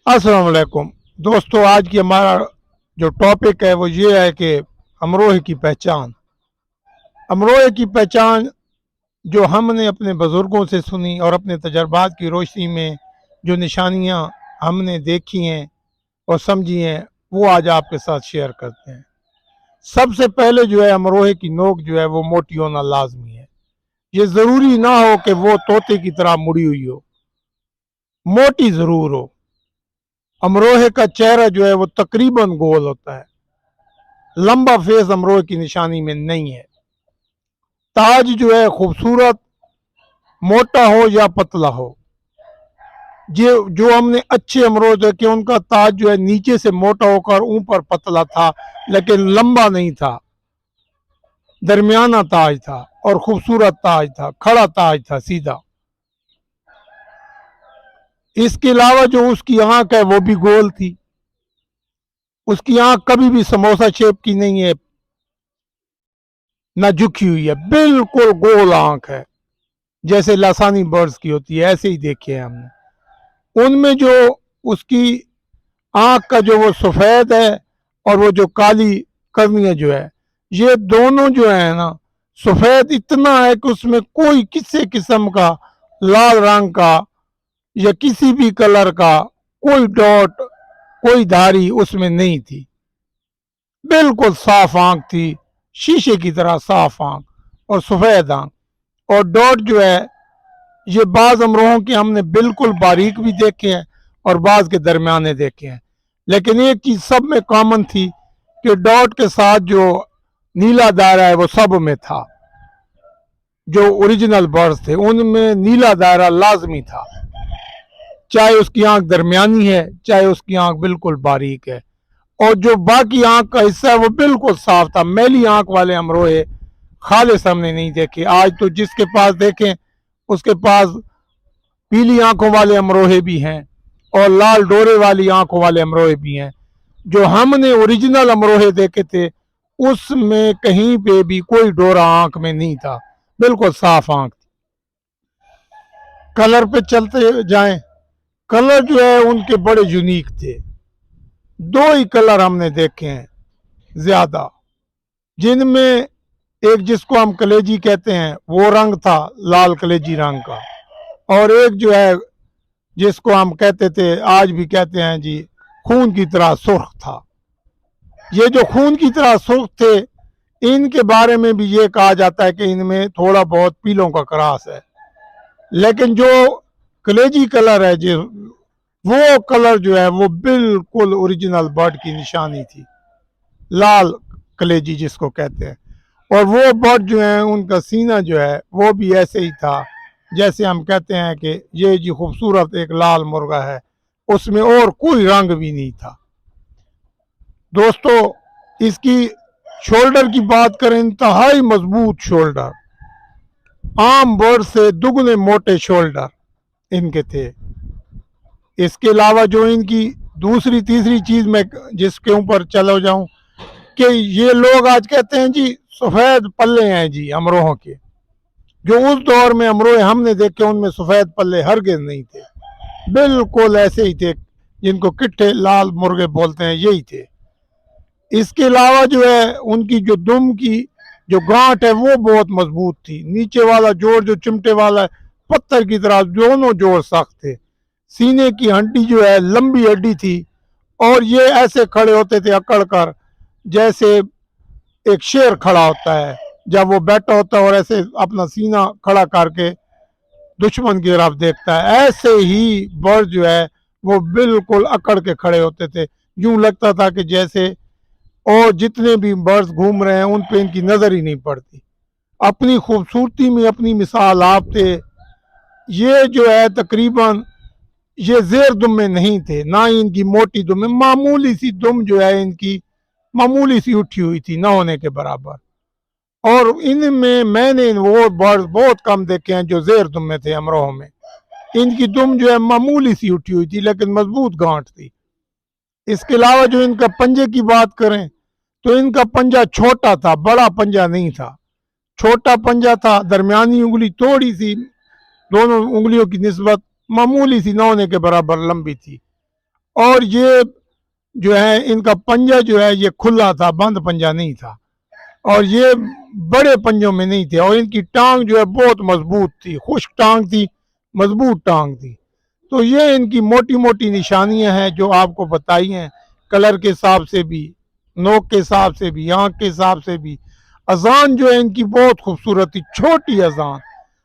अस्सलाम वालेकुम दोस्तों, आज की हमारा जो टॉपिक है वो ये है कि अमरोहे की पहचान। अमरोहे की पहचान जो हमने अपने बुज़ुर्गों से सुनी और अपने तजर्बात की रोशनी में जो निशानियां हमने देखी हैं और समझी हैं, वो आज आपके साथ शेयर करते हैं। सबसे पहले जो है, अमरोहे की नोक जो है वो मोटी होना लाजमी है। ये ज़रूरी ना हो कि वो तोते की तरह मुड़ी हुई हो, मोटी ज़रूर हो। अमरोहे का चेहरा जो है वो तकरीबन गोल होता है। लंबा फेस अमरोहे की निशानी में नहीं है। ताज जो है खूबसूरत, मोटा हो या पतला हो। जो हमने अच्छे अमरोह देखे, उनका ताज जो है नीचे से मोटा होकर ऊपर पतला था, लेकिन लंबा नहीं था, दरमियाना ताज था और खूबसूरत ताज था, खड़ा ताज था, सीधा। इसके अलावा जो उसकी आंख है वो भी गोल थी। उसकी आंख कभी भी समोसा शेप की नहीं है, ना झुकी हुई है, बिल्कुल गोल आंख है, जैसे लासानी बर्ड्स की होती है, ऐसे ही देखे हैं हमने। उनमें जो उसकी आंख का जो वो सफेद है और वो जो काली करनियां जो है, ये दोनों जो है ना, सफेद इतना है कि उसमें कोई किसी किस्म का लाल रंग का या किसी भी कलर का कोई डॉट, कोई धारी उसमें नहीं थी। बिल्कुल साफ आंख थी, शीशे की तरह साफ आंख और सफेद आंख। और डॉट जो है, ये बाज अमरोहों के हमने बिल्कुल बारीक भी देखे हैं और बाज के दरमियाने देखे हैं, लेकिन एक चीज सब में कॉमन थी कि डॉट के साथ जो नीला दायरा है वो सब में था। जो ओरिजिनल बर्ड्स थे उनमें नीला दायरा लाजमी था, चाहे उसकी आंख दरमियानी है, चाहे उसकी आंख बिल्कुल बारीक है। और जो बाकी आंख का हिस्सा है वो बिल्कुल साफ था। मैली आंख वाले अमरोहे खालिस हमने नहीं देखे। आज तो जिसके पास देखें उसके पास पीली आंखों वाले अमरोहे भी हैं और लाल डोरे वाली आंखों वाले अमरोहे भी हैं। जो हमने ओरिजिनल अमरोहे देखे थे उसमें कहीं पे भी कोई डोरा आंख में नहीं था, बिल्कुल साफ आंख थी। कलर पे चलते जाएं, कलर जो है उनके बड़े यूनिक थे। दो ही कलर हमने देखे हैं ज्यादा, जिनमें एक जिसको हम कलेजी कहते हैं वो रंग था, लाल कलेजी रंग का, और एक जो है जिसको हम कहते थे, आज भी कहते हैं जी, खून की तरह सुर्ख था। ये जो खून की तरह सुर्ख थे, इनके बारे में भी ये कहा जाता है कि इनमें थोड़ा बहुत पीलों का क्रास है। लेकिन जो कलेजी कलर है जो, वो कलर जो है वो बिल्कुल ओरिजिनल बर्ड की निशानी थी, लाल कलेजी जिसको कहते हैं। और वो बर्ड जो है उनका सीना जो है वो भी ऐसे ही था, जैसे हम कहते हैं कि ये जी खूबसूरत एक लाल मुर्गा है, उसमें और कोई रंग भी नहीं था। दोस्तों, इसकी शोल्डर की बात करें, इंतहाई मजबूत शोल्डर, आम बर्ड से दुगने मोटे शोल्डर इनके थे। इसके अलावा जो इनकी दूसरी तीसरी चीज मैं जिसके ऊपर चला जाऊं, कि ये लोग आज कहते हैं जी सफेद पल्ले हैं जी अमरोहों के। जो उस दौर में अमरोहे हमने देखे उनमें सफेद पल्ले हरगिज नहीं थे, बिल्कुल ऐसे ही थे जिनको किट्ठे लाल मुर्गे बोलते हैं, यही थे। इसके अलावा जो है उनकी जो दुम की जो गांठ है वो बहुत मजबूत थी। नीचे वाला जोड़ जो चिमटे वाला है, पत्थर की तरह दोनों जोड़ सख्त थे। सीने की हड्डी जो है लंबी हड्डी थी और ये ऐसे खड़े होते थे अकड़ कर, जैसे एक शेर खड़ा होता है जब वो बैठा होता है और ऐसे अपना सीना खड़ा करके दुश्मन की तरफ देखता है, ऐसे ही बर्ड जो है वो बिल्कुल अकड़ के खड़े होते थे। यूं लगता था कि जैसे और जितने भी बर्ड्स घूम रहे हैं उन पे इनकी नजर ही नहीं पड़ती। अपनी खूबसूरती में अपनी मिसाल आप थे। ये जो है तकरीबन ये जेर दुम में नहीं थे, ना ही इनकी मोटी दुम में, मामूली सी दुम जो है इनकी मामूली सी उठी हुई थी, ना होने के बराबर। और इनमें मैंने वो बर्ड्स बहुत कम देखे हैं जो जेर दुम में थे अमरोह में। इनकी दुम जो है मामूली सी उठी हुई थी लेकिन मजबूत गांठ थी। इसके अलावा जो इनका पंजे की बात करें तो इनका पंजा छोटा था, बड़ा पंजा नहीं था, छोटा पंजा था। दरमियानी उंगली थोड़ी सी दोनों उंगलियों की निस्बत मामूली सी, ना होने के बराबर लंबी थी। और ये जो है इनका पंजा जो है ये खुला था, बंद पंजा नहीं था, और ये बड़े पंजों में नहीं थे, और इनकी टांग जो है बहुत मजबूत थी, खुश्क टांग थी, मजबूत टांग थी। तो ये इनकी मोटी मोटी निशानियां हैं जो आपको बताई हैं, कलर के हिसाब से भी, नोक के हिसाब से भी, आँख के हिसाब से भी। अजान जो है इनकी बहुत खूबसूरत थी, छोटी अजान।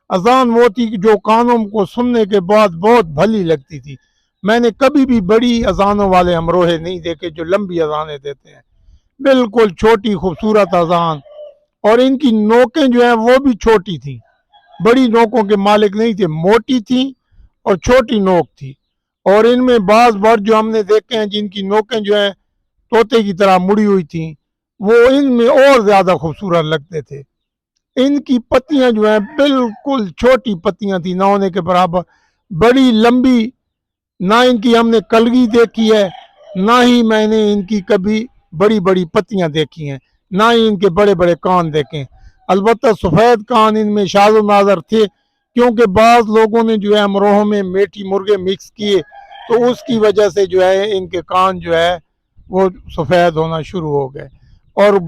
अजान वो थी कि जो कानों को सुनने के बाद बहुत भली लगती थी। मैंने कभी भी बड़ी अजानों वाले अमरोहे नहीं देखे जो लंबी अजानें देते हैं। बिल्कुल छोटी खूबसूरत अजान, और इनकी नोकें जो है वो भी छोटी थी, बड़ी नोकों के मालिक नहीं थे, मोटी थी और छोटी नोक थी। और इनमें बाज बर्ड जो हमने देखे हैं जिनकी नोकें जो है तोते की तरह मुड़ी हुई थी, वो इनमें और ज्यादा खूबसूरत लगते थे। इनकी पत्तियां जो है बिल्कुल छोटी पत्तियां थी, ना होने के बराबर, बड़ी लंबी ना इनकी हमने कलगी देखी है, ना ही मैंने इनकी कभी बड़ी बड़ी पत्तियां देखी हैं, ना ही इनके बड़े बड़े कान देखे। अलबत्ता सफ़ेद कान इनमें शाज़ो नाज़र थे, क्योंकि बाज़ लोगों ने जो है अमरोहों में मेठी मुर्गे मिक्स किए, तो उसकी वजह से जो है इनके कान जो है वो सफ़ेद होना शुरू हो गए। और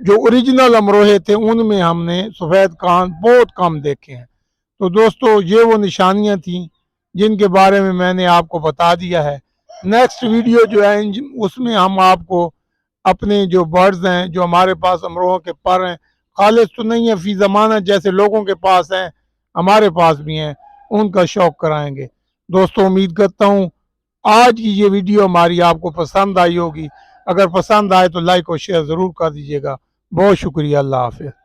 जो ओरिजिनल अमरोहे थे उनमें हमने सफ़ेद कान बहुत कम देखे हैं। तो दोस्तों ये वो निशानियां थी जिनके बारे में मैंने आपको बता दिया है। नेक्स्ट वीडियो जो है उसमें हम आपको अपने जो बर्ड्स हैं, जो हमारे पास अमरोहों के पर हैं, खालिस तो नहीं है फी ज़माना जैसे लोगों के पास हैं, हमारे पास भी हैं, उनका शौक कराएंगे। दोस्तों उम्मीद करता हूँ आज की ये वीडियो हमारी आपको पसंद आई होगी। अगर पसंद आए तो लाइक और शेयर ज़रूर कर दीजिएगा। बहुत शुक्रिया। अल्लाह हाफ़िज़।